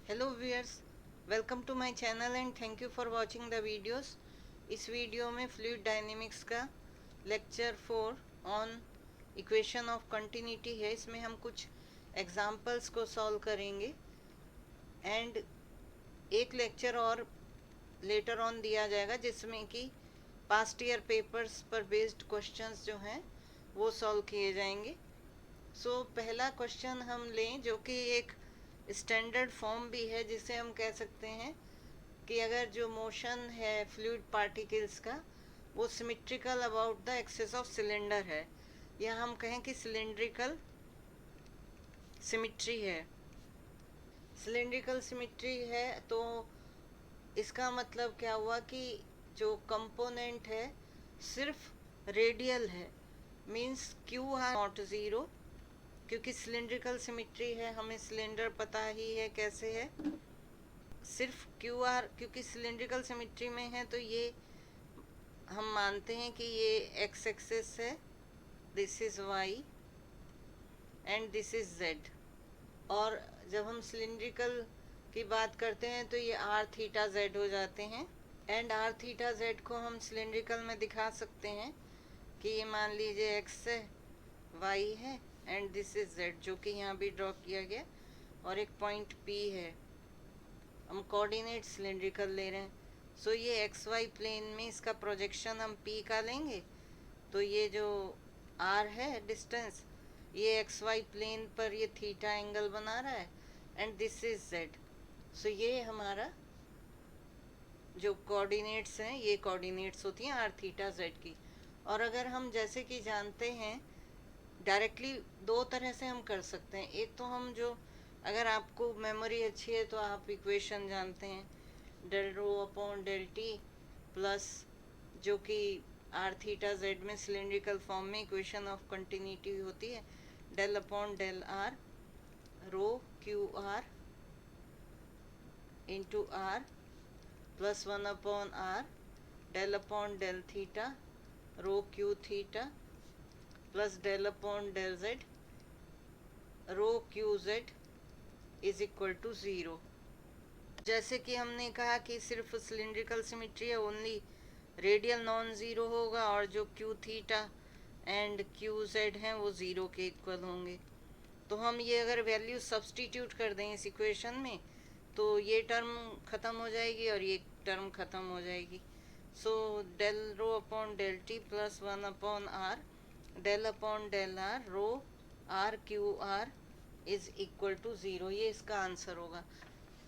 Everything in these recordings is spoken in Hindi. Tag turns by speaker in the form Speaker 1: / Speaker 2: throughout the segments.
Speaker 1: Hello viewers, welcome to my channel and thank you for watching the videos. इस वीडियो में फ्लूइड डायनेमिक्स का lecture 4 on equation of continuity है। इसमें हम कुछ एग्जांपल्स को सॉल्व करेंगे एंड एक लेक्चर और लेटर ऑन दिया जाएगा जिसमें कि पास्ट ईयर पेपर्स पर बेस्ड क्वेश्चंस जो हैं वो सॉल्व किए जाएंगे। पहला क्वेश्चन हम लें जो कि एक स्टैंडर्ड फॉर्म भी है, जिसे हम कह सकते हैं कि अगर जो मोशन है फ्लूइड पार्टिकल्स का वो symmetrical about the axis of cylinder है, या हम कहें कि सिलेंड्रिकल सिमेट्री है। सिलेंड्रिकल सिमेट्री है तो इसका मतलब क्या हुआ कि जो कंपोनेंट है सिर्फ रेडियल है, means Q r not zero, क्योंकि सिलेंड्रिकल सिमेट्री है, हमें सिलेंडर पता ही है कैसे है। सिर्फ क्यू आर क्योंकि सिलेंड्रिकल सिमेट्री में है तो ये हम मानते हैं कि ये एक्स एक्सिस है, this is y and this is z. और जब हम सिलेंड्रिकल की बात करते हैं तो ये आर थीटा जेड हो जाते हैं। एंड आर थीटा जेड को हम सिलेंड्रिकल में दिखा सकते हैं कि ये मान लीजिए एक्स है, वाई है एंड दिस इज जेड, जो कि यहाँ भी ड्रॉ किया गया, और एक पॉइंट पी है। हम कोऑर्डिनेट सिलेंड्रिकल ले रहे हैं। ये एक्स वाई प्लेन में इसका प्रोजेक्शन हम पी का लेंगे, तो ये जो आर है डिस्टेंस, ये एक्स वाई प्लेन पर ये थीटा एंगल बना रहा है एंड दिस इज जेड। ये हमारा जो कोऑर्डिनेट्स हैं ये कोऑर्डिनेट्स होती हैं आर थीटा जेड की। और अगर हम जैसे कि जानते हैं डायरेक्टली दो तरह से हम कर सकते हैं। एक तो हम जो, अगर आपको मेमोरी अच्छी है तो आप इक्वेशन जानते हैं, del rho upon del T plus, जो कि आर थीटा जेड में सिलेंड्रिकल फॉर्म में इक्वेशन ऑफ कंटिन्यूटी होती है, del upon del are rho Q R into r plus 1/r del upon del theta rho Q theta plus del upon del z rho q z is equal to zero. जैसे कि हमने कहा कि सिर्फ सिलिंड्रिकल सिमेट्री है, ओनली रेडियल नॉन ज़ीरो होगा और जो Q theta and Q Z हैं वो ज़ीरो के इक्वल होंगे। तो हम ये अगर वैल्यू सब्सटीट्यूट कर दें इस इक्वेशन में तो ये टर्म ख़त्म हो जाएगी और ये टर्म ख़त्म हो जाएगी। Del rho upon del T plus 1/r del upon del are rho r q are is equal to zero, ये इसका आंसर होगा।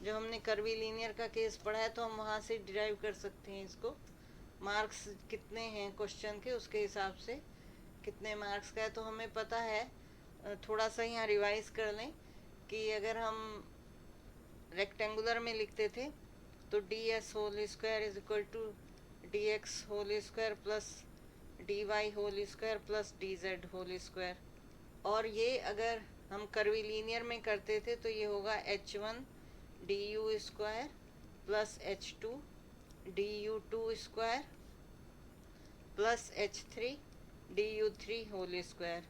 Speaker 1: जो हमने कर्वी लीनियर का केस पढ़ा है तो हम वहाँ से डिराइव कर सकते हैं इसको। मार्क्स कितने हैं क्वेश्चन के, उसके हिसाब से कितने मार्क्स का है तो हमें पता है। थोड़ा सा यहाँ रिवाइज कर लें कि अगर हम रेक्टेंगुलर में लिखते थे तो d s whole square is equal to d x whole square plus d y whole square plus d z whole square. और ये अगर हम कर्वी लीनियर में करते थे तो ये होगा h1 d u square plus h2 d u two square plus h3 d u three whole square.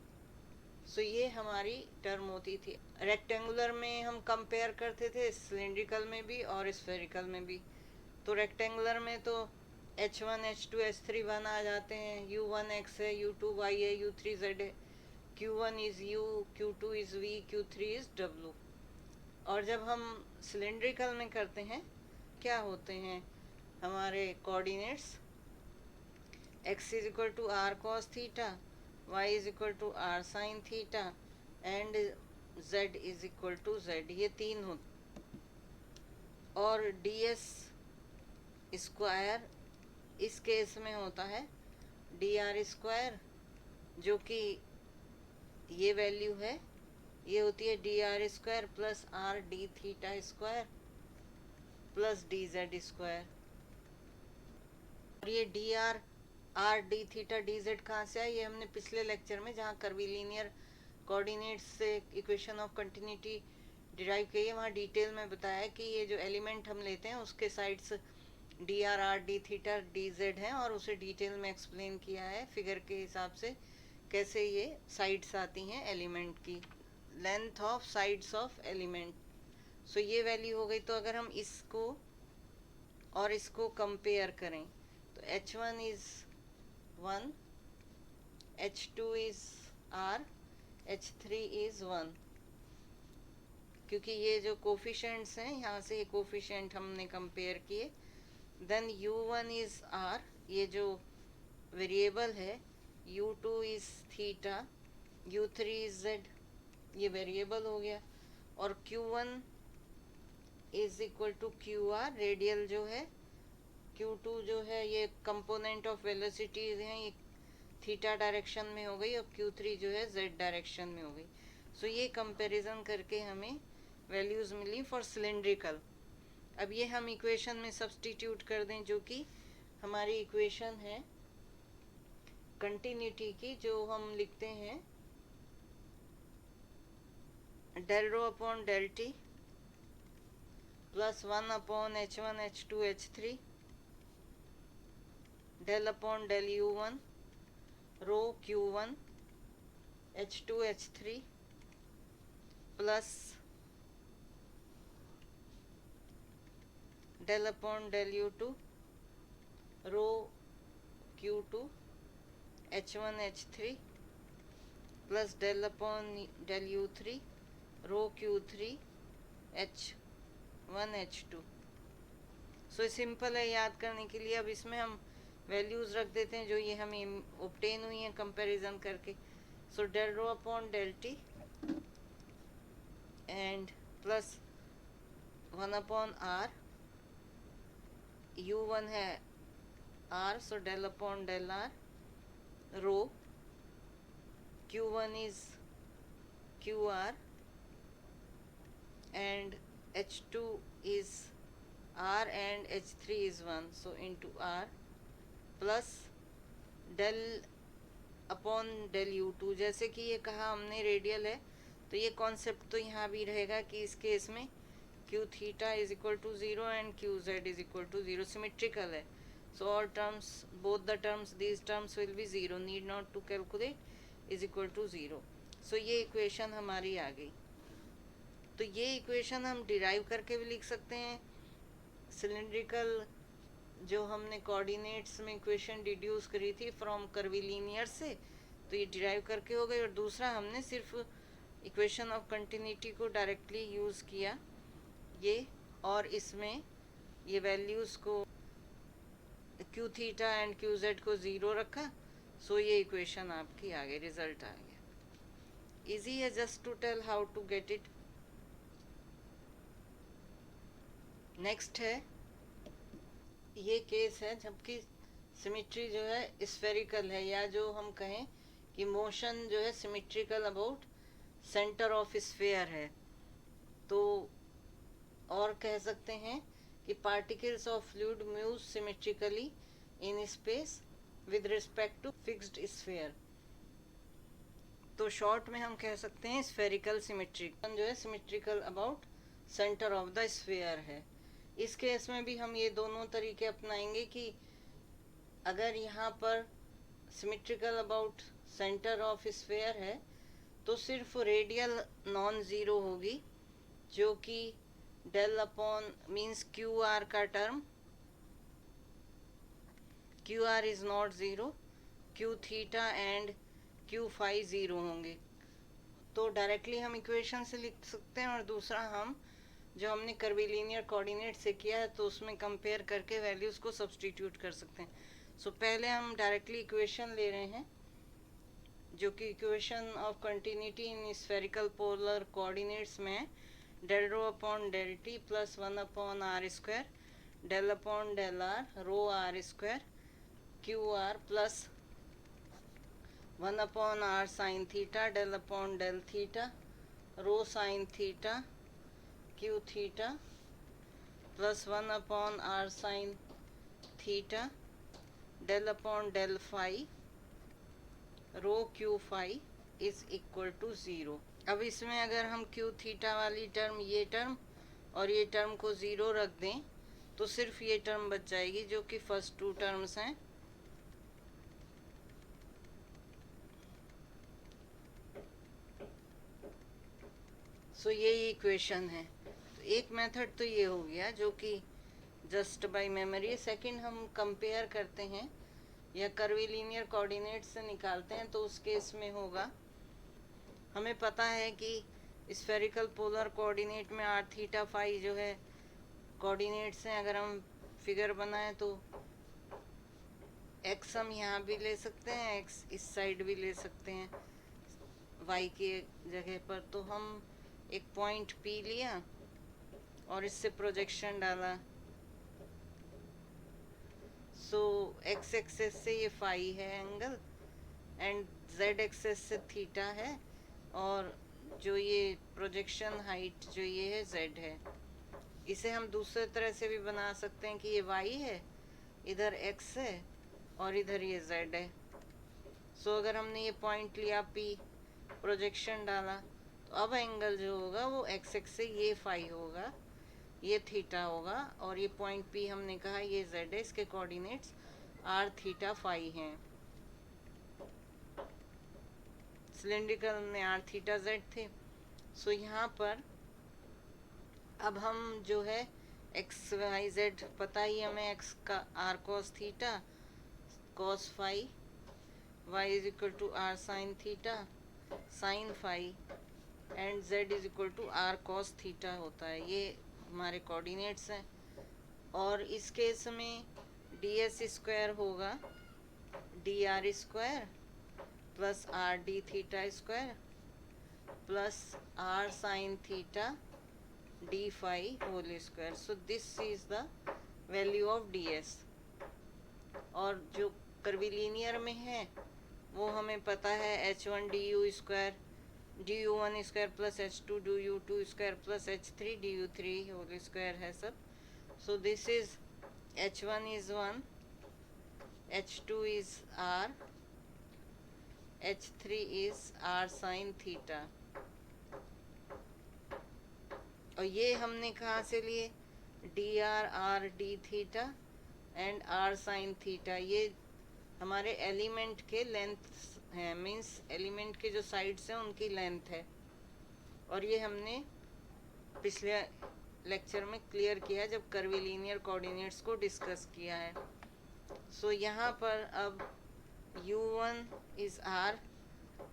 Speaker 1: ये हमारी टर्म होती थी। रेक्टेंगुलर में हम कंपेयर करते थे सिलेंड्रिकल में भी और स्फेरिकल में भी। तो रेक्टेंगुलर में तो h1 h2 h3 1 आ जाते हैं, u1 x है, u2 y है, u3 z है, q1 is u, q2 is v, q3 is w। और जब हम सिलेंड्रिकल में करते हैं क्या होते हैं हमारे coordinates, x is equal to r cos theta, y is equal to r sine theta and z is equal to z, ये तीन होते। और ds स्क्वायर इस केस में होता है डी आर स्क्वायर, जो कि ये वैल्यू है, ये होती है D r square plus r D theta square plus d Z square. और ये D r D theta D Z कहाँ से आया, ये हमने पिछले लेक्चर में जहाँ कर्वीलिनियर कोऑर्डिनेट्स से इक्वेशन ऑफ कंटिन्यूटी डिराइव की है वहाँ डिटेल में बताया कि ये जो एलिमेंट हम लेते हैं उसके sides D r D theta D Z हैं, और उसे डिटेल में एक्सप्लेन किया है फिगर के हिसाब से कैसे ये साइड्स आती हैं एलिमेंट की, length of sides of element. So ये वैल्यू हो गई। तो अगर हम इसको और इसको कंपेयर करें तो H1 is 1, H2 is R, H3 is 1, क्योंकि ये जो कोफिशिएंट्स हैं यहाँ से ये कोफिशिएंट हमने कंपेयर किए। देन U1 इज R, ये जो वेरिएबल है, U2 is theta, U3 is Z, ये वेरिएबल हो गया। और Q1 is equal to QR, radial जो है, Q2 जो है ये कंपोनेंट ऑफ वेलोसिटीज हैं, ये थीटा डायरेक्शन में हो गई, और Q3 जो है Z डायरेक्शन में हो गई। सो ये कंपैरिजन करके हमें वैल्यूज मिली फॉर सिलेंड्रिकल। अब ये हम इक्वेशन में सब्स्टिट्यूट कर दें, जो कि हमारी इक्वेशन है कंटिन्यूटी की, जो हम लिखते हैं del rho upon del T plus 1 upon H1 H2 H3 del upon del U1 rho Q1 H2 H3 plus del upon del U2 rho Q2 H1 H3 plus del upon del U3 rho Q3 H1 H2। So simple है याद करने के लिए। अब इसमें हम वैल्यूज रख देते हैं जो ये हमें ऑब्टेन हुई हैं कंपैरिजन करके। So del rho upon del t and plus 1 upon R, U1 है R, so del upon del R rho Q1 is QR and H2 is R and H3 is 1, so into R plus del upon del U2। जैसे कि ये कहा हमने रेडियल है, तो ये कॉन्सेप्ट तो यहाँ भी रहेगा कि इस केस में Q theta is equal to 0 and Q Z is equal to 0, symmetrical है। So all terms, both the terms, these terms will be 0, need not to calculate, is equal to 0। So ये इक्वेशन हमारी आ गई। तो ये इक्वेशन हम डिराइव करके भी लिख सकते हैं। सिलेंड्रिकल जो हमने कोऑर्डिनेट्स में इक्वेशन डिड्यूस करी थी फ्रॉम कर्विलीनियर से, तो ये डिराइव करके हो गई। और दूसरा हमने सिर्फ इक्वेशन ऑफ कंटिन्यूटी को डायरेक्टली यूज़ किया ये, और इसमें ये वैल्यूज़ को Q theta and Q Z को 0 रखा। सो ये इक्वेशन आपकी आ गई, रिजल्ट आ गया। इजी है just to tell how to get it. Next है, ये केस है जबकि सिमेट्री जो है स्फेरिकल है, या जो हम कहें कि मोशन जो है symmetrical about centre of sphere है। तो और कह सकते हैं कि particles of fluid move symmetrically in space with respect to fixed sphere. तो शॉर्ट में हम कह सकते हैं स्फेरिकल सिमेट्री जो है symmetrical about centre of the sphere है। इस केस में भी हम ये दोनों तरीके अपनाएंगे कि अगर यहाँ पर symmetrical about centre of sphere है तो सिर्फ रेडियल नॉन ज़ीरो होगी, जो कि del upon means Q R का term, Q are is not zero, Q theta and Q phi zero होंगे। तो डायरेक्टली हम इक्वेशन से लिख सकते हैं, और दूसरा हम जो हमने कर्विलीनियर कोऑर्डिनेट से किया है तो उसमें कंपेयर करके वैल्यूज़ को सब्स्टिट्यूट कर सकते हैं। सो पहले हम डायरेक्टली इक्वेशन ले रहे हैं, जो कि equation of continuity in spherical polar coordinates में del rho upon del T plus 1 upon R square del upon del are rho R square Q R plus 1 upon R sine theta del upon del theta rho sine theta Q theta plus 1 upon R sine theta del upon del phi rho Q phi is equal to 0। अब इसमें अगर हम क्यू थीटा वाली टर्म, ये टर्म और ये टर्म को 0 रख दें तो सिर्फ ये टर्म बच जाएगी, जो कि फर्स्ट टू टर्म्स हैं। सो ये इक्वेशन है। तो एक मेथड तो ये हो गया जो कि जस्ट बाय मेमोरी। सेकंड हम कंपेयर करते हैं या कर्वीलिनियर कोऑर्डिनेट से निकालते हैं, तो उस केस में होगा, हमें पता है कि स्फेरिकल पोलर कोऑर्डिनेट में आर थीटा फाई जो है कोऑर्डिनेट्स हैं। अगर हम फिगर बनाएं तो एक्स हम यहाँ भी ले सकते हैं, एक्स इस साइड भी ले सकते हैं वाई की जगह पर। तो हम एक पॉइंट पी लिया और इससे प्रोजेक्शन डाला। सो एक्स एक्सेस से ये फाई है एंगल, एंड जेड एक्सेस से थीटा है, और जो ये प्रोजेक्शन हाइट जो ये है जेड है। इसे हम दूसरे तरह से भी बना सकते हैं कि ये वाई है, इधर एक्स है और इधर ये जेड है। सो अगर हमने ये पॉइंट लिया पी, प्रोजेक्शन डाला, तो अब एंगल जो होगा वो एक्स एक्स से ये फाई होगा, ये थीटा होगा, और ये पॉइंट पी हमने कहा ये जेड है, इसके कोऑर्डिनेट्स आर थीटा फाई हैं। सिलेंड्रिकल में आर थीटा जेड थे। सो यहाँ पर अब हम जो है एक्स वाई जेड पता ही हमें, एक्स का r cos theta cos phi, y is equal to r sine theta sine phi, and z is equal to r cos theta होता है। ये हमारे कोऑर्डिनेट्स हैं। और इस केस में डी एस स्क्वायर होगा d r square plus r D theta square plus r sine theta d phi whole square. So this is the value of d s. और जो कर्वीलिनियर में है वो हमें पता है h one d u square d u one square plus h two d u two square plus h three d u three whole square है सब। So this is H one is one, h two is r, h three is r sine theta. और ये हमने कहाँ से लिए, d r D theta and r sine theta. ये हमारे एलिमेंट के लेंथ हैं, मीन्स एलिमेंट के जो साइड्स हैं उनकी लेंथ है। और ये हमने पिछले लेक्चर में क्लियर किया है जब कर्वीलिनियर कोऑर्डिनेट्स को डिस्कस किया है। सो यहाँ पर अब u1 is are,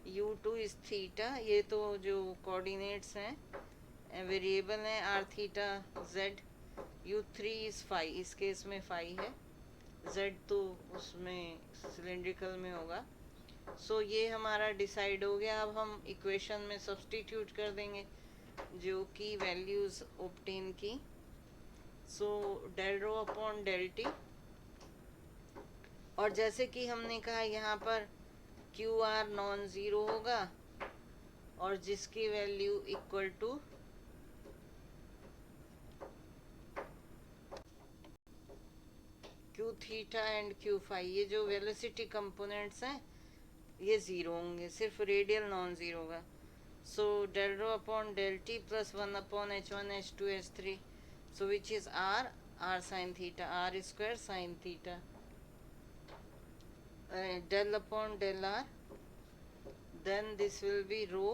Speaker 1: u2 is theta. ये तो जो कोऑर्डिनेट्स हैं वेरिएबल हैं r theta z. u3 is phi, इस केस में फाई है, जेड तो उसमें सिलेंड्रिकल में होगा। सो ये हमारा डिसाइड हो गया। अब हम इक्वेशन में सब्स्टिट्यूट कर देंगे जो कि वैल्यूज ऑब्टेन की। So del rho upon del t, और जैसे कि हमने कहा यहाँ पर क्यू आर नॉन ज़ीरो होगा और जिसकी value equal to q theta and Q phi, ये जो वेलोसिटी कंपोनेंट्स हैं ये ज़ीरो होंगे, सिर्फ रेडियल नॉन ज़ीरो होगा। So del rho upon del T plus one upon h one h two h three, so which is r, r sine theta, r square sine theta, del upon del r, then this will be rho,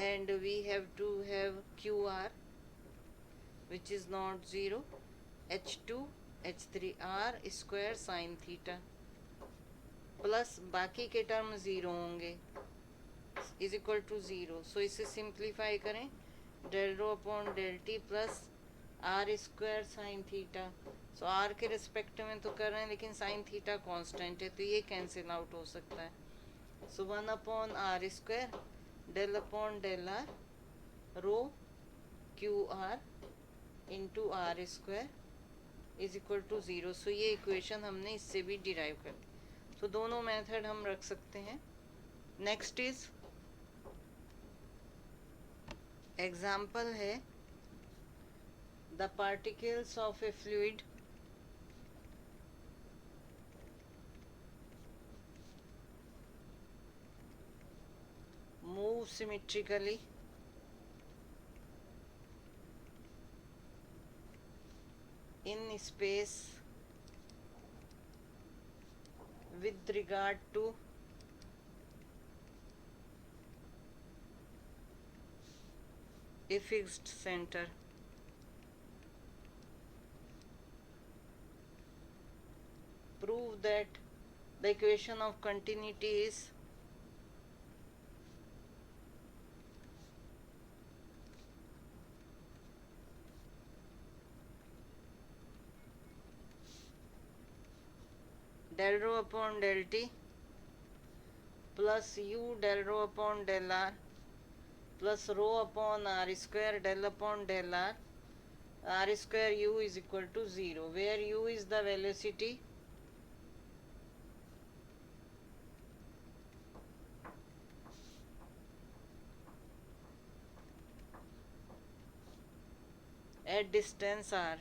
Speaker 1: and we have to have qr which is not 0, h2 h3 r square sin theta plus बाकी के टर्म ज़ीरो होंगे is equal to zero. So इसे सिंप्लीफाई करें, del rho upon del T plus r square sine theta. So r के रिस्पेक्ट में तो कर रहे हैं लेकिन साइन थीटा कांस्टेंट है तो ये कैंसिल आउट हो सकता है। So one upon R square del upon del are rho Q R into R square is equal to zero. So ये इक्वेशन हमने इससे भी डिराइव कर दी। तो दोनों मेथड हम रख सकते हैं। नेक्स्ट इज एग्जाम्पल है the particles of A fluid move symmetrically in space with regard to a fixed center. Prove that the equation of continuity is del rho upon del t plus u del rho upon del r plus rho upon r square del upon del r square u is equal to 0, where u is the velocity at distance r.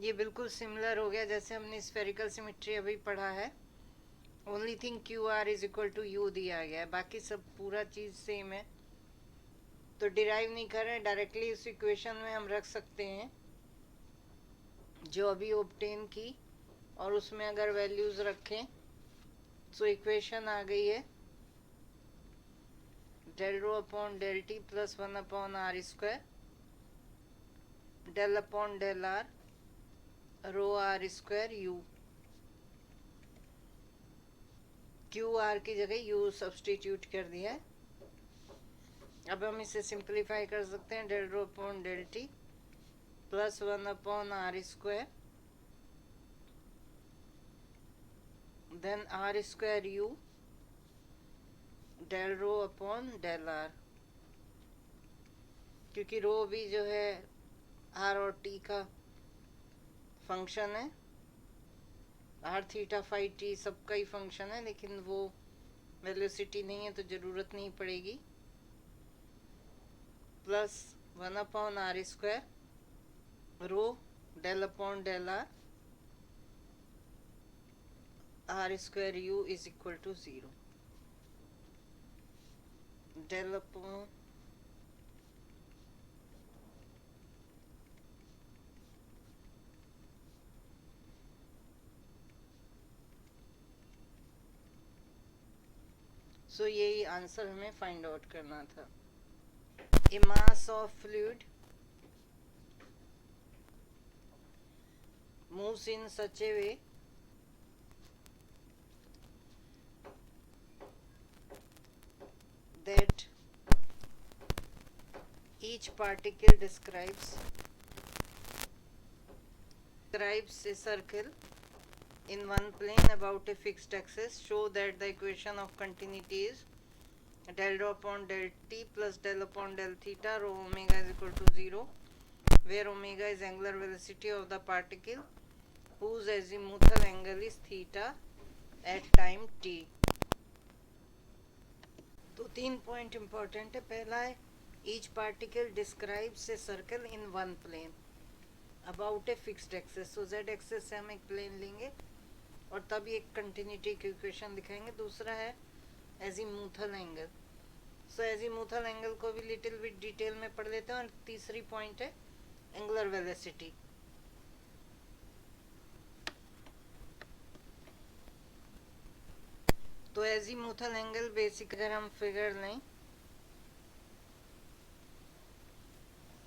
Speaker 1: ये बिल्कुल सिमिलर हो गया जैसे हमने स्फेरिकल सिमेट्री अभी पढ़ा है. Only thing q are is equal to u दिया गया है, बाकी सब पूरा चीज सेम है. तो डिराइव नहीं कर रहे हैं, डायरेक्टली इस इक्वेशन में हम रख सकते हैं जो अभी ऑब्टेन की, और उसमें अगर वैल्यूज रखें तो इक्वेशन आ गई है del rho upon del t plus 1 upon r square del upon del r rho r square u. Q R की जगह u सब्सटीट्यूट कर दिया है. अब हम इसे सिंप्लीफाई कर सकते हैं. del rho upon del t plus 1 upon r square then r square u del rho upon del r, क्योंकि रो भी जो है r और t का फंक्शन है. r थीटा फाई t सबका ही फंक्शन है, लेकिन वो वेलोसिटी नहीं है तो ज़रूरत नहीं पड़ेगी. Plus 1 upon r square rho del upon del r square u is equal to 0. del upon so यही आंसर हमें फाइंड आउट करना था. A mass of fluid moves in such a way that each particle describes a circle in one plane about a fixed axis. Show that the equation of continuity is del rho upon del t plus del upon del theta rho omega is equal to 0, where omega is angular velocity of the particle whose azimuthal angle is theta at time t. तो 3 पॉइंट इंपॉर्टेंट है. पहला है each particle describes a circle in one plane about a fixed axis. So z axis से हम एक प्लेन लेंगे और तब एक कंटिन्यूटी की इक्वेशन दिखाएंगे. दूसरा है एजीमुथल एंगल. सो एजीमुथल एंगल को भी लिटिल बिट डिटेल में पढ़ लेते हैं. और तीसरी पॉइंट है एंगुलर वेलोसिटी. तो एजीमुथल एंगल बेसिक अगर हम फिगर लें,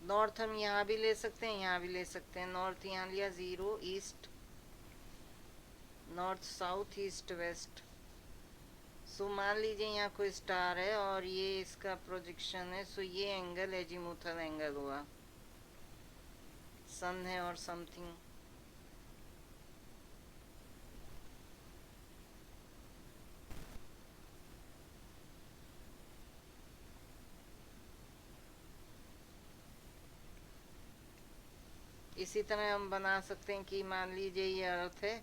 Speaker 1: नॉर्थ हम यहाँ भी ले सकते हैं, यहाँ भी ले सकते हैं. नॉर्थ यहाँ लिया 0, east north, south, east, west. So मान लीजिए यहाँ कोई स्टार है और ये इसका प्रोजेक्शन है. सो ये एंगल एजीमुथल एंगल हुआ. सन है और समथिंग. इसी तरह हम बना सकते हैं कि मान लीजिए ये अर्थ है,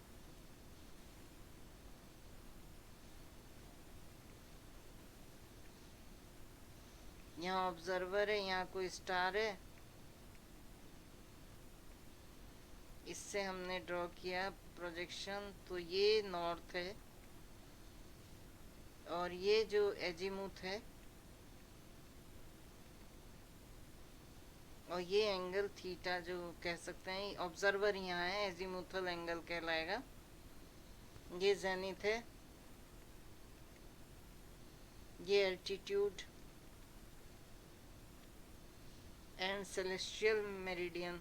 Speaker 1: यहाँ ऑब्जर्वर है, यहाँ कोई स्टार है. इससे हमने ड्रॉ किया प्रोजेक्शन. तो ये नॉर्थ है और ये जो एजीमुथ है और ये एंगल थीटा जो कह सकते हैं, ऑब्जर्वर यहाँ है, एजीमुथल एंगल कहलाएगा. ये जेनिथ है ये एल्टीट्यूड एंड सेलेस्टियल मेरिडियन।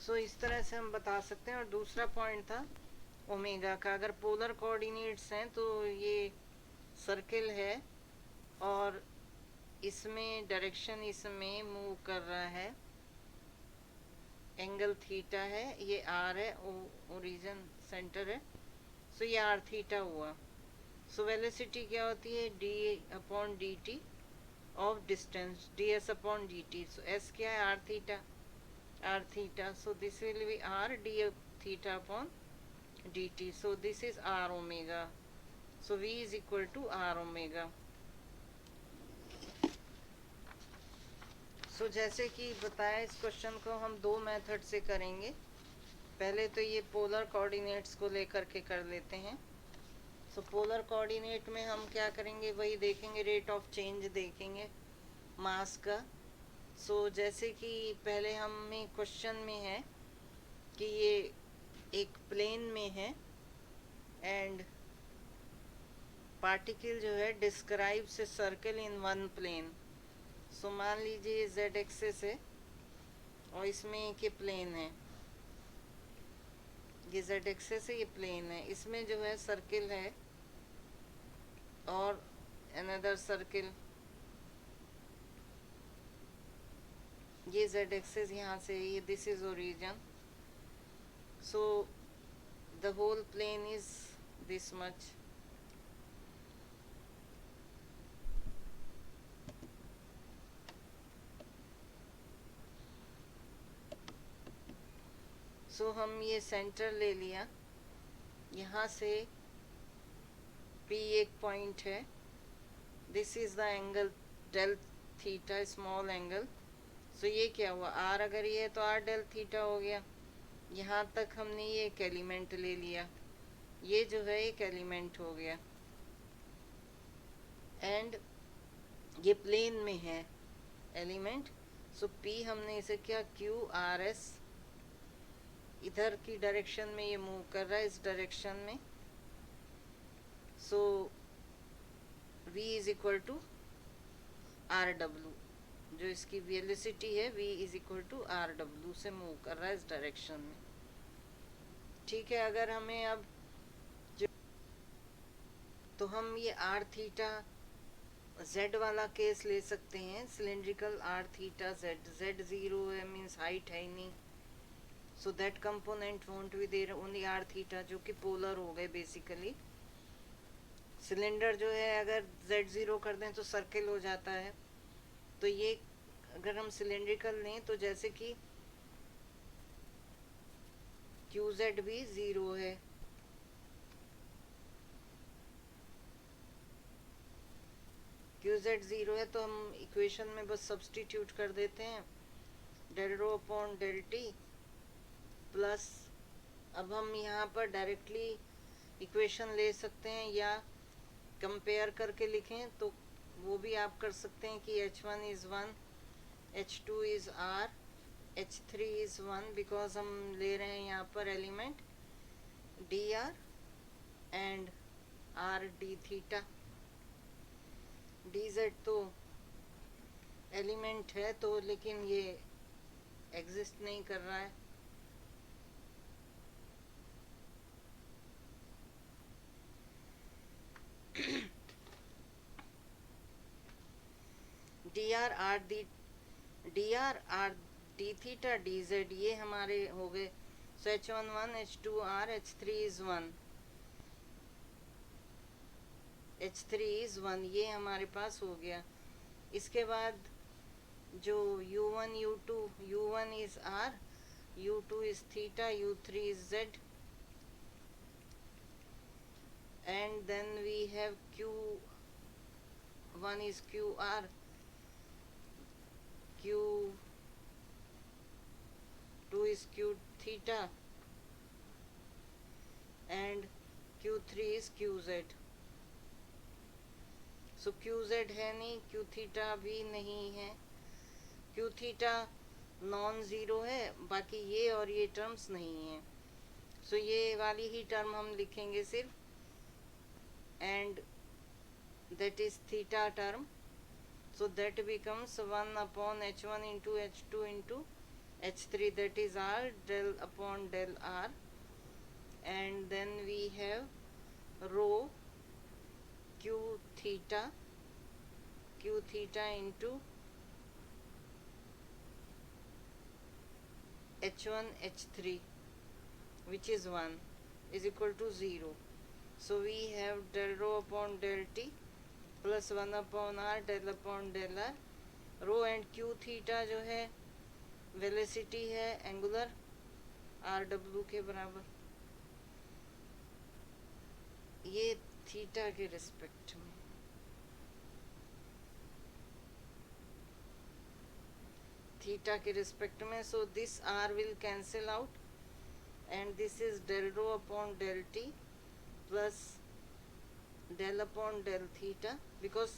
Speaker 1: सो इस तरह से हम बता सकते हैं। और दूसरा पॉइंट था ओमेगा का, अगर पोलर कोऑर्डिनेट्स हैं तो ये सर्किल है और इसमें डायरेक्शन इसमें मूव कर रहा है, एंगल थीटा है, ये आर है, ओरिजिन सेंटर है, सो ये आर थीटा हुआ। सो वेलोसिटी क्या होती है, d upon D t of distance, d s upon D t. So s क्या है, r theta, r theta, so this will be r D theta upon dt, so this is r omega, so v is equal to r omega। so जैसे कि बताया, इस क्वेश्चन को हम दो मेथड से करेंगे। पहले तो ये पोलर कोऑर्डिनेट्स को लेकर के कर लेते हैं। सो पोलर कोऑर्डिनेट में हम क्या करेंगे, वही देखेंगे, रेट ऑफ चेंज देखेंगे मास का। सो जैसे कि पहले हमें क्वेश्चन में है कि ये एक प्लेन में है एंड पार्टिकल जो है describes a circle in one plane. So मान लीजिए z एक्सिस है और इसमें एक ये प्लेन है, ये z एक्सिस है, ये प्लेन है, इसमें जो है सर्किल है और अनदर सर्किल, ये z एक्सिस यहाँ से, ये this is origin. So the whole plane is this much। so हम ये सेंटर ले लिया, यहाँ से P एक पॉइंट है, this is the angle del theta, small angle. So ये क्या हुआ, R अगर ये है तो R डेल थीटा हो गया। यहाँ तक हमने ये एक एलिमेंट ले लिया, ये जो है एक एलिमेंट हो गया एंड ये प्लेन में है एलिमेंट। सो P हमने इसे क्या, Q R S, इधर की डायरेक्शन में ये मूव कर रहा है, इस डायरेक्शन में। So V is equal to r डब्ल्यू, जो इसकी वेलोसिटी है V is equal to r डब्ल्यू से मूव कर रहा है इस डायरेक्शन में। ठीक है, अगर हमें अब तो हम ये आर थीटा z वाला केस ले सकते हैं, cylindrical r theta z zero है, मीन्स हाइट है ही नहीं, so that component won't be there, only r theta, जो कि पोलर हो गए बेसिकली। सिलेंडर जो है अगर z0 कर दें तो सर्किल हो जाता है। तो ये अगर हम सिलेंड्रिकल लें तो जैसे कि QZ भी 0 है, QZ 0 है, तो हम इक्वेशन में बस सब्स्टिट्यूट कर देते हैं, del rho upon del T plus, अब हम यहाँ पर डायरेक्टली इक्वेशन ले सकते हैं या कंपेयर करके लिखें तो वो भी आप कर सकते हैं कि H1 is 1, H2 is R, H3 is 1, because हम ले रहे हैं यहाँ पर element dr and r d theta. dz तो एलिमेंट है तो, लेकिन ये एग्जिस्ट नहीं कर रहा है। dr r d theta dz ये हमारे हो गए। सो H1 1, H2 R, H3 is 1, H3 is 1, ये हमारे पास हो गया। इसके बाद जो U1 U2, U1 is R, U2 is theta, U3 is Z, and then we have Q1 is QR, Q2 is Q theta, and Q3 is QZ। So QZ है नहीं, Q थीटा भी नहीं है। Q थीटा नॉन ज़ीरो है, बाकी ये और ये टर्म्स नहीं है। सो ये वाली ही टर्म हम लिखेंगे सिर्फ, and that is theta term. So that becomes 1 upon h1 into h2 into h3, that is r del upon del r, and then we have rho q theta into h1 h3, which is 1, is equal to 0. So we have del rho upon del t plus 1 upon r del upon del r. Rho and q theta जो है वेलोसिटी है एंगुलर आर डब्ल्यू के बराबर, ये थीटा के रिस्पेक्ट में. थीटा के रिस्पेक्ट में. So this r will cancel out and this is del rho upon del T plus del upon del theta, because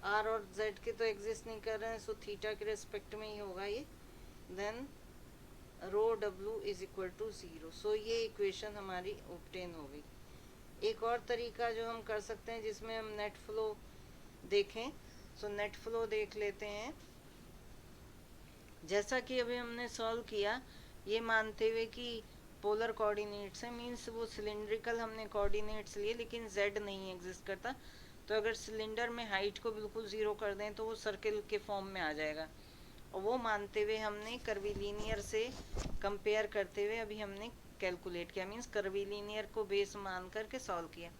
Speaker 1: r और जेड के तो एग्जिस्ट नहीं कर रहे हैं, सो थीटा के रिस्पेक्ट में ही होगा ये. देन रो डब्ल्यू इज इक्वल टू 0. सो ये इक्वेशन हमारी ऑब्टेन हो गई. एक और तरीका जो हम कर सकते हैं जिसमें हम नेट फ्लो देखें, सो नेट फ्लो देख लेते हैं. जैसा कि अभी हमने सॉल्व किया, ये मानते हुए कि पोलर कोऑर्डिनेट्स है, मीन्स वो सिलिंड्रिकल हमने कोऑर्डिनेट्स लिए लेकिन जेड नहीं एग्जिस्ट करता. तो अगर सिलेंडर में हाइट को बिल्कुल ज़ीरो कर दें तो वो सर्किल के फॉर्म में आ जाएगा. और वो मानते हुए हमने कर्वीलीनियर से कंपेयर करते हुए अभी हमने कैलकुलेट किया, मीन्स कर्वीलीनियर को बेस मान करके सॉल्व किया.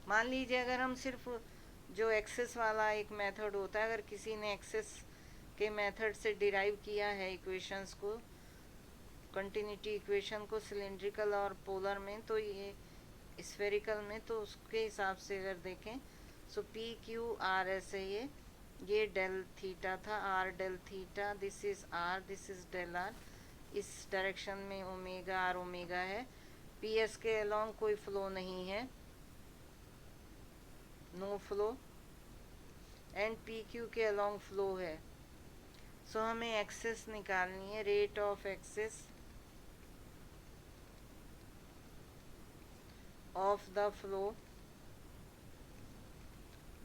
Speaker 1: मान लीजिए अगर हम सिर्फ जो एक्सेस वाला एक मेथड होता है, अगर किसी ने एक्सेस के मेथड से डिराइव किया है इक्वेशंस को, कंटिन्यूटी इक्वेशन को सिलेंड्रिकल और पोलर में, तो ये स्फेरिकल में, तो उसके हिसाब से अगर देखें, so p Q R S है, ये डेल थीटा था, r del theta, this is r, this is del r. इस डायरेक्शन में ओमेगा आर ओमेगा है. पी एस के अलोंग कोई फ्लो नहीं है, no flow, and p q के अलोंग फ्लो है. सो हमें एक्सेस निकालनी है, rate of excess of the flow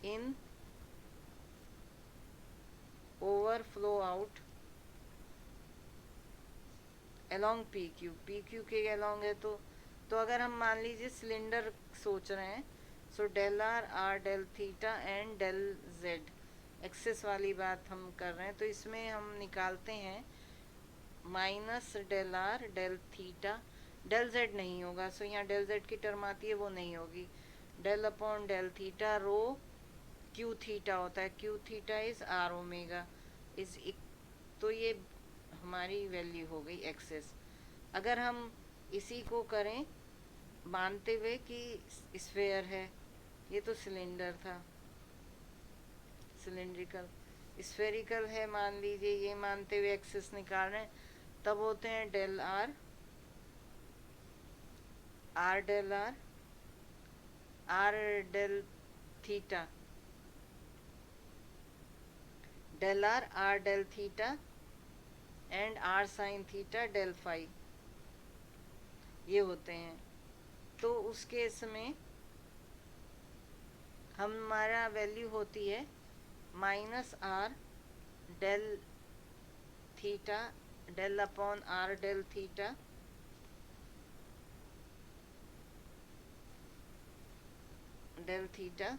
Speaker 1: in overflow out along PQ. PQ के along है, तो अगर हम मान लीजिए सिलेंडर सोच रहे हैं, so del are are del theta and del z, excess वाली बात हम कर रहे हैं, तो इसमें हम निकालते हैं minus del are del theta, del z नहीं होगा, सो यहाँ डेल जेड की टर्म आती है वो नहीं होगी, del upon del theta, rho Q theta होता है, q theta is are omega is, तो ये हमारी वैल्यू हो गई एक्सेस. अगर हम इसी को करें मानते हुए कि स्फेयर है, ये तो सिलेंडर था, सिलेंड्रिकल, स्फेरिकल है मान लीजिए, ये मानते हुए एक्सेस निकाल रहे हैं, तब होते हैं del are are del are, are del theta, del are del theta and r sine theta del phi, ये होते हैं. तो उस केस में हमारा वैल्यू होती है minus are del theta del upon r del theta del theta,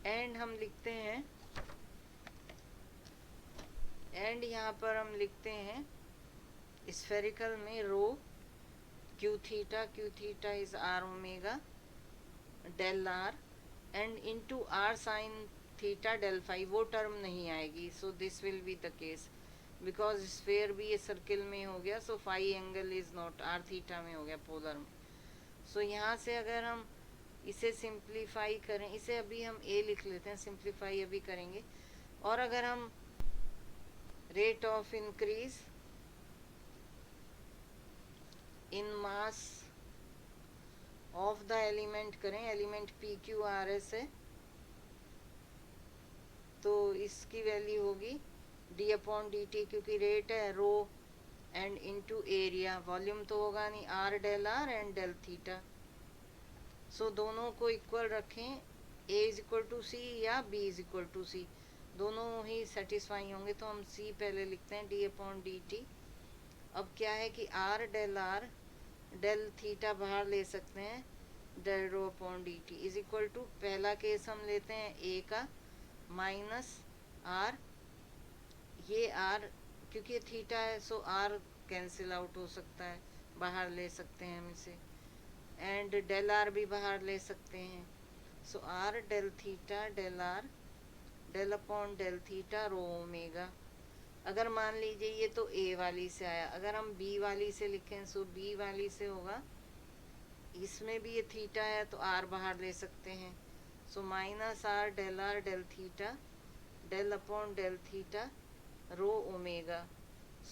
Speaker 1: and हम लिखते हैं, एंड यहाँ पर हम लिखते हैं स्फेरिकल में rho Q theta is are omega del R and into R sine theta del phi, वो टर्म नहीं आएगी. So this will be the case, because sphere भी ये सर्किल में हो गया, so phi angle is not, R theta में हो गया पोलर में. सो यहाँ से अगर हम इसे सिंप्लीफाई करें, इसे अभी हम ए लिख लेते हैं, सिंप्लीफाई अभी करेंगे. और अगर हम rate of increase in mass of the element करें, element P Q R S है, तो इसकी वैल्यू होगी डी अपॉन डी टी, क्योंकि रेट है rho and into area, volume तो होगा नहीं, R del R and del theta. So दोनों को इक्वल रखें, A is equal to C या B is equal to C, दोनों ही सेटिस्फाई होंगे, तो हम सी पहले लिखते हैं डी अपॉन डी टी। अब क्या है कि आर डेल थीटा बाहर ले सकते हैं, del rho upon D t is equal to, पहला केस हम लेते हैं ए का, माइनस आर, ये आर क्योंकि थीटा है सो आर कैंसिल आउट हो सकता है, बाहर ले सकते हैं हम इसे, एंड डेल आर भी बाहर ले सकते हैं। So R del theta del are del upon del theta rho omega. अगर मान लीजिए ये तो ए वाली से आया, अगर हम बी वाली से लिखें सो बी वाली से होगा, इसमें भी ये थीटा है तो आर बाहर ले सकते हैं, so minus are del theta del upon del theta rho omega.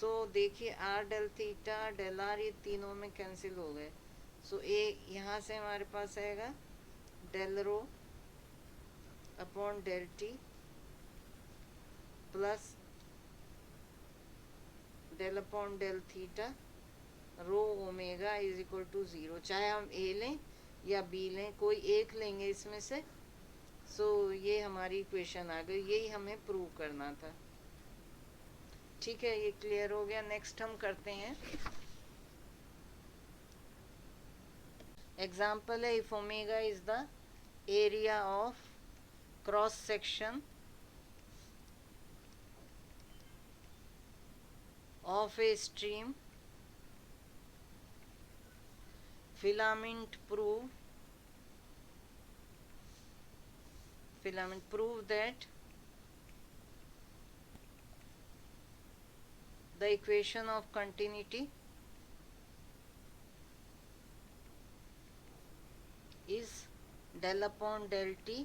Speaker 1: सो देखिए R del theta del R ये तीनों में कैंसिल हो गए, सो ए यहाँ से हमारे पास आएगा del rho upon del T plus del upon del theta rho omega is equal to zero. चाहे हम ए लें या बी लें, कोई एक लेंगे इसमें से। सो ये हमारी इक्वेशन आ गई, यही हमें प्रूव करना था। ठीक है, ये क्लियर हो गया। नेक्स्ट हम करते हैं एग्जाम्पल है, if omega is the area of cross section of a stream, filament prove that the equation of continuity is del upon del t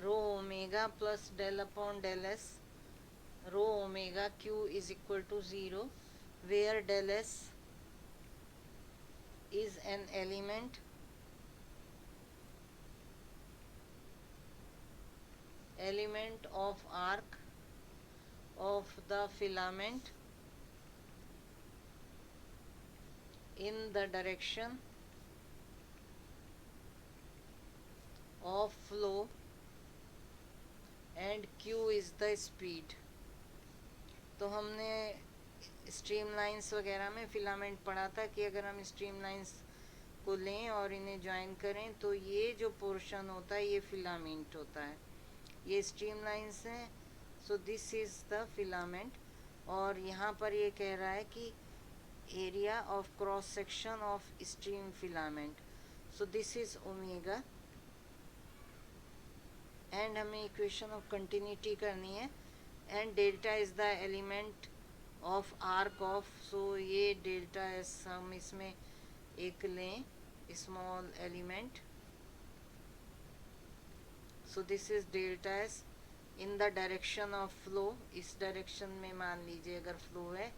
Speaker 1: rho omega plus del upon del s rho omega q is equal to 0, where del s is an element of arc of the filament in the direction of flow and q is the speed। तो हमने स्ट्रीम लाइंस वगैरह में फिलामेंट पढ़ा था कि अगर हम स्ट्रीम लाइंस को लें और इन्हें ज्वाइन करें तो ये जो पोर्शन होता है ये फिलामेंट होता है, ये स्ट्रीम लाइंस हैं। So this is the filament, और यहाँ पर ये कह रहा है कि area of cross section of stream filament, so this is omega, and हमें इक्वेशन ऑफ कंटिन्यूटी करनी है, and delta is the element of arc of, so ये डेल्टा एस हम इसमें एक लें small element, so this is delta S in the direction of flow, इस डायरेक्शन में मान लीजिए अगर फ्लो है,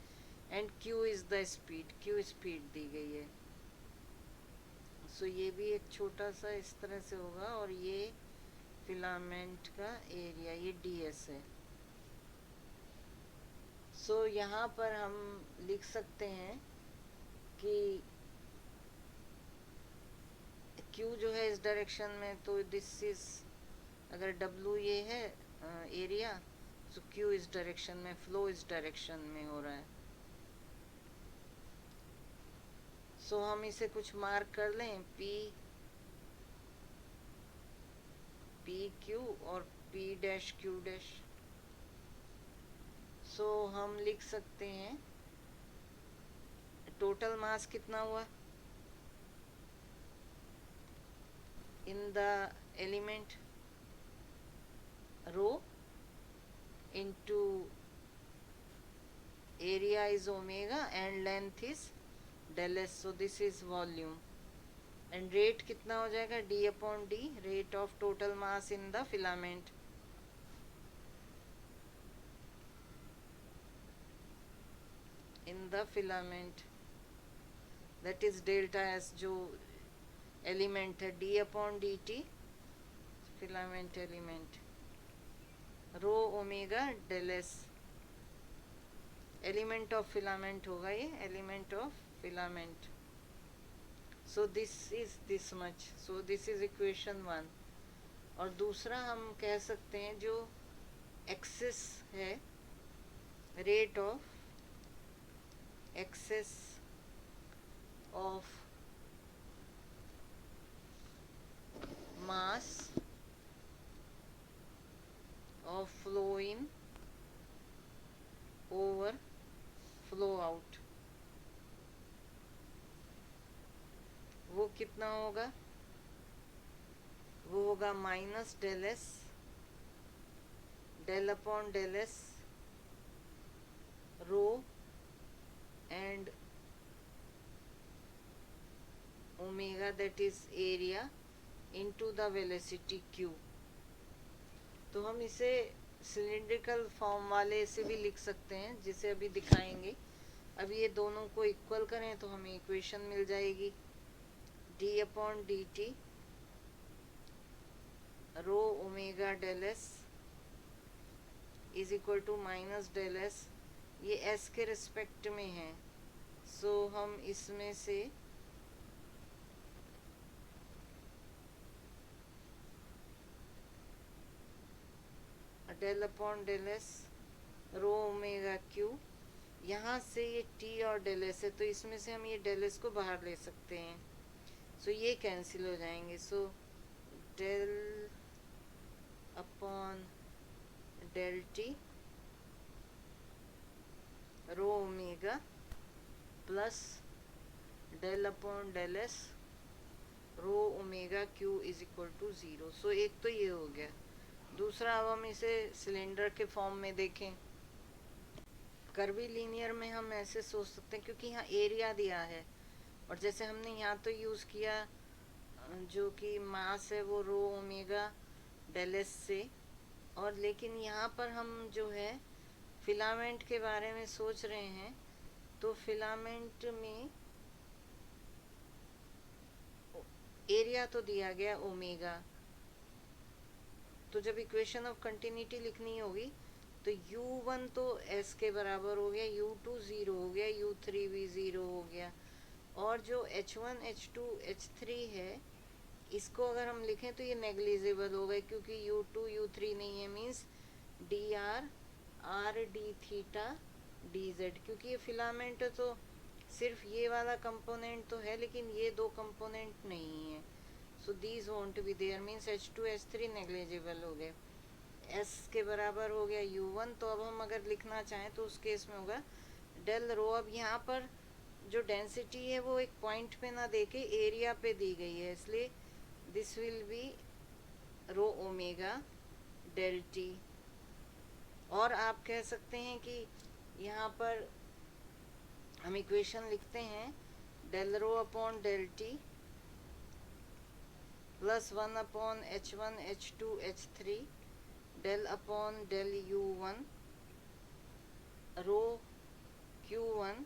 Speaker 1: and Q is the speed, Q speed दी गई है। सो ये भी एक छोटा सा इस तरह से होगा, और ये फिलामेंट का एरिया ये डी एस है। सो यहाँ पर हम लिख सकते हैं कि Q जो है इस डायरेक्शन में, तो दिस इज, अगर W ये है एरिया, तो Q इस डायरेक्शन में, फ्लो इस डायरेक्शन में हो रहा है। सो हम इसे कुछ मार्क कर लें, P Q और P dash Q dash. So हम लिख सकते हैं टोटल मास कितना हुआ in the element, rho into area is omega and length is del s, so this is volume, and rate कितना हो जाएगा d upon d, rate of total mass in the filament, that is delta s जो एलिमेंट है, d upon dt filament element, rho omega del s, element of filament होगा ये, element of filament. So this is this much, so this is equation 1. और दूसरा हम कह सकते हैं जो एक्सेस है, rate of excess of mass of flow in over flow out, वो कितना होगा? वो होगा minus del s del upon del s rho and omega, that is area, into the velocity q. तो हम इसे सिलिंड्रिकल फॉर्म वाले से भी लिख सकते हैं, जिसे अभी दिखाएंगे. अब ये दोनों को इक्वल करें तो हमें इक्वेशन मिल जाएगी, d upon D t rho omega del s is equal to minus del s. ये एस के रिस्पेक्ट में है, सो हम इसमें से del upon del s rho omega q, यहाँ से ये टी और डेल एस है, तो इसमें से हम ये डेल एस को बाहर ले सकते हैं. सो ये कैंसिल हो जाएंगे. So del upon del t rho omega plus del upon del s rho omega q is equal to 0. So एक तो ये हो गया. दूसरा, अब हम इसे सिलेंडर के फॉर्म में देखें. कर्वी लीनियर में हम ऐसे सोच सकते हैं, क्योंकि यहाँ एरिया दिया है, और जैसे हमने यहाँ तो यूज़ किया जो कि मास है वो रो ओमेगा डेल एस से, और लेकिन यहाँ पर हम जो है फिलामेंट के बारे में सोच रहे हैं, तो फिलामेंट में एरिया तो दिया गया ओमेगा. तो जब इक्वेशन ऑफ कंटिन्यूटी लिखनी होगी तो U1 तो S के बराबर हो गया, U2 0 हो गया, U3 भी 0 हो गया, और जो H1 H2 H3 है इसको अगर हम लिखें तो ये नेग्लिजिबल हो गए, क्योंकि U2 U3 नहीं है, means dr r d theta dz. क्योंकि ये फिलामेंट तो सिर्फ ये वाला कंपोनेंट तो है, लेकिन ये दो कंपोनेंट नहीं है. So these won't be there, means H2 H3 negligible हो गए. S के बराबर हो गया U1. तो अब हम अगर लिखना चाहें तो उस केस में होगा डेल रो. अब यहाँ पर जो डेंसिटी है वो एक पॉइंट पे ना देके एरिया पे दी गई है, इसलिए this will be rho omega del t. और आप कह सकते हैं कि यहाँ पर हम इक्वेशन लिखते हैं del rho upon del T plus 1 upon H1 H2 H3 del upon del U1 rho Q1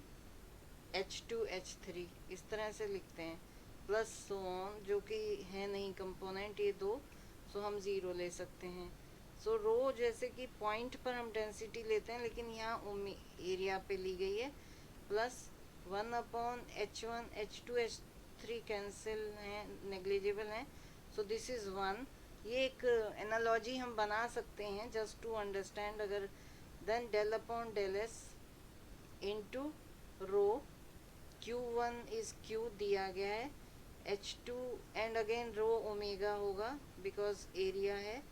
Speaker 1: H2 H3, इस तरह से लिखते हैं. प्लस सो ऑन, जो कि है नहीं कंपोनेंट ये दो, सो हम 0 ले सकते हैं. सो रो जैसे कि पॉइंट पर हम डेंसिटी लेते हैं, लेकिन यहाँ एरिया पे ली गई है. Plus 1 upon H1 H2 H3 cancel हैं, नेग्लिजिबल हैं, सो दिस इज़ 1. ये एक एनालॉजी हम बना सकते हैं जस्ट टू अंडरस्टैंड. अगर then del upon del s into rho Q1 is Q दिया गया है, H2 and again rho omega होगा बिकॉज एरिया है,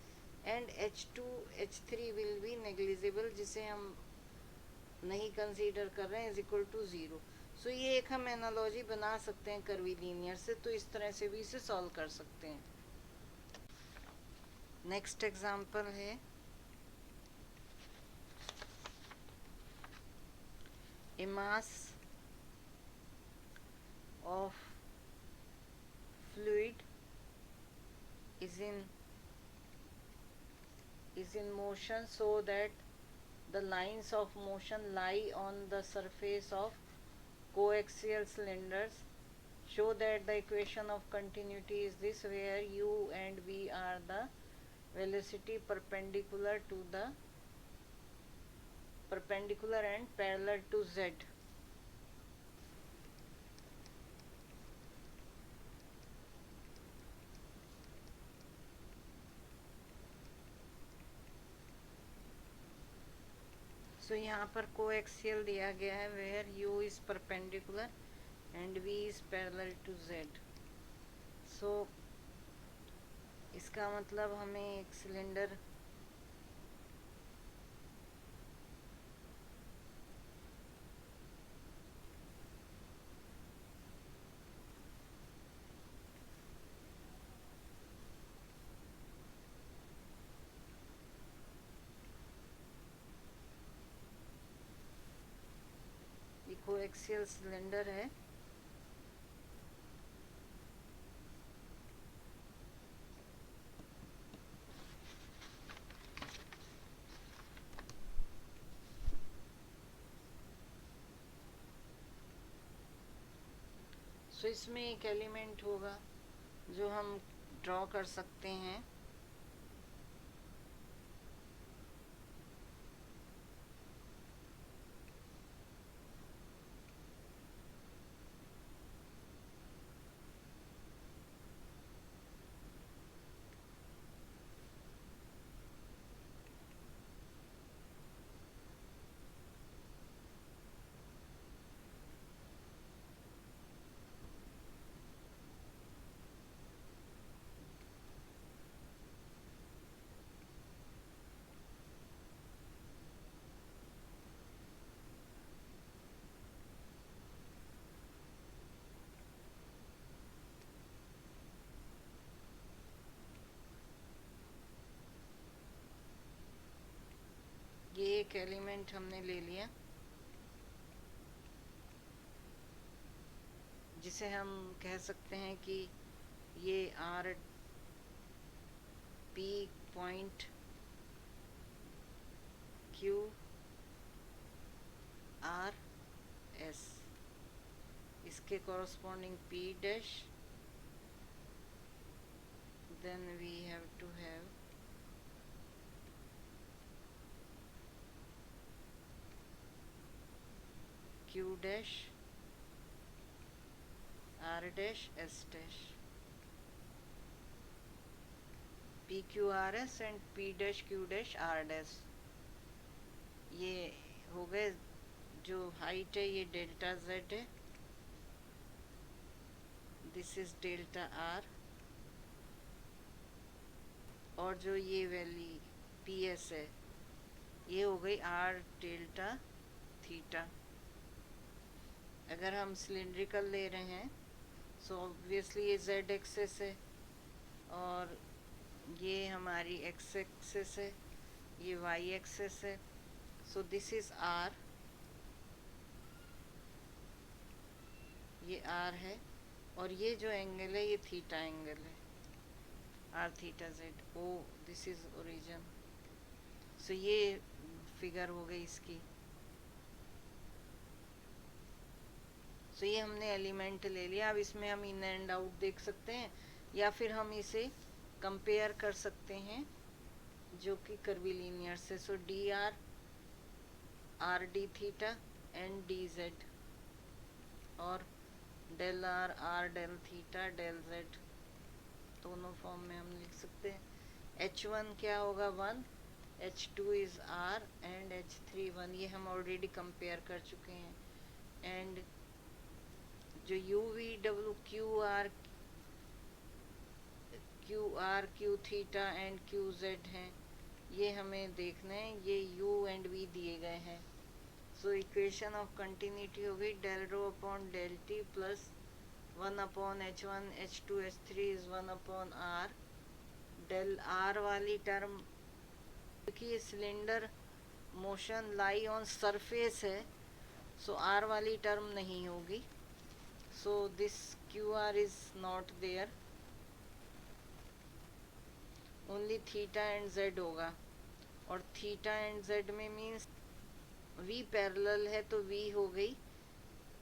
Speaker 1: and H2 H3 will be negligible, जिसे हम नहीं कंसीडर कर रहे हैं, इज इक्वल टू 0. सो ये एक हम एनालॉजी बना सकते हैं कर्वी लीनियर से, तो इस तरह से भी इसे सॉल्व कर सकते हैं. नेक्स्ट एग्जाम्पल है a mass of fluid is in motion, so that the lines of motion lie on the surface of coaxial cylinders. Show that the equation of continuity is this, where U and V are the velocity perpendicular and parallel to z. So यहाँ पर कोएक्सियल दिया गया है where u is perpendicular and v is parallel to z. So इसका मतलब हमें एक सिलेंडर कोएक्सियल सिलेंडर है तो इसमें एक एलिमेंट होगा जो हम ड्रॉ कर सकते हैं। ये एक एलिमेंट हमने ले लिया जिसे हम कह सकते हैं कि ये R P point Q are S, इसके corresponding P dash, then we have to have Q dash, R dash, S dash, P Q R S and P dash Q dash R dash। ये हो गए, जो हाइट है ये डेल्टा Z है, दिस इज डेल्टा R, और जो ये वैली पी एस है ये हो गई R डेल्टा थीटा। अगर हम सिलिंड्रिकल ले रहे हैं सो ऑब्वियसली ये z एक्सेस है और ये हमारी x एक्सेस है, ये y एक्सेस है। सो दिस इज r, ये r है, और ये जो एंगल है ये थीटा एंगल है, r theta z। O this is origin. So ये फिगर हो गई इसकी। तो ये हमने एलिमेंट ले लिया। अब इसमें हम इन एंड आउट देख सकते हैं या फिर हम इसे कंपेयर कर सकते हैं जो कि कर्वीलिनियर से। So D R R D theta and D Z, और del are are del theta del Z, दोनों फॉर्म में हम लिख सकते हैं। H1 क्या होगा 1, H2 is R and H3 1, ये हम ऑलरेडी कंपेयर कर चुके हैं। एंड जो you V W Q R Q theta and Q Z हैं, ये हमें देखना है, ये यू एंड वी दिए गए हैं। सो इक्वेशन ऑफ कंटिन्यूटी हो गई del rho upon del T plus 1 upon H1 H2 H3 is 1 upon r. Del r वाली टर्म, क्योंकि ये cylinder motion lie on surface है, सो आर वाली टर्म नहीं होगी। So this QR is not there, only theta and z होगा, और theta and z में means v पैरेलल है तो v हो गई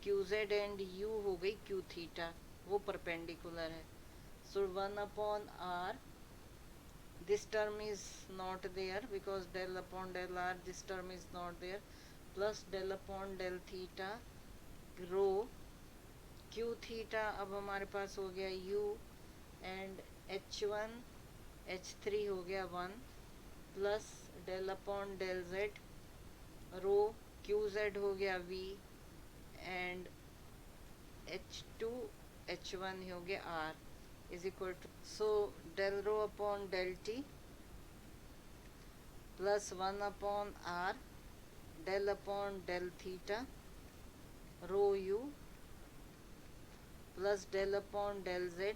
Speaker 1: QZ and u हो गई Q थीटा, वो परपेंडिकुलर है। So 1 upon R this term is not there because del upon del r, this term is not there, plus del upon del theta row q theta अब हमारे पास हो गया u एंड h1 h3 हो गया 1 plus del upon del z rho qz हो गया v एंड h2 h1 हो गया r is equal to, so del rho upon del t plus 1 upon r del upon del theta rho u plus del upon del z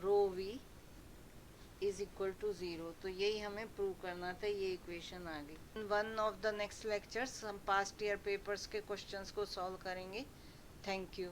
Speaker 1: rho v is equal to 0. तो यही हमें प्रूव करना था, ये इक्वेशन आ गई. One of the next lectures हम पास्ट ईयर पेपर्स के क्वेश्चंस को सॉल्व करेंगे. Thank you.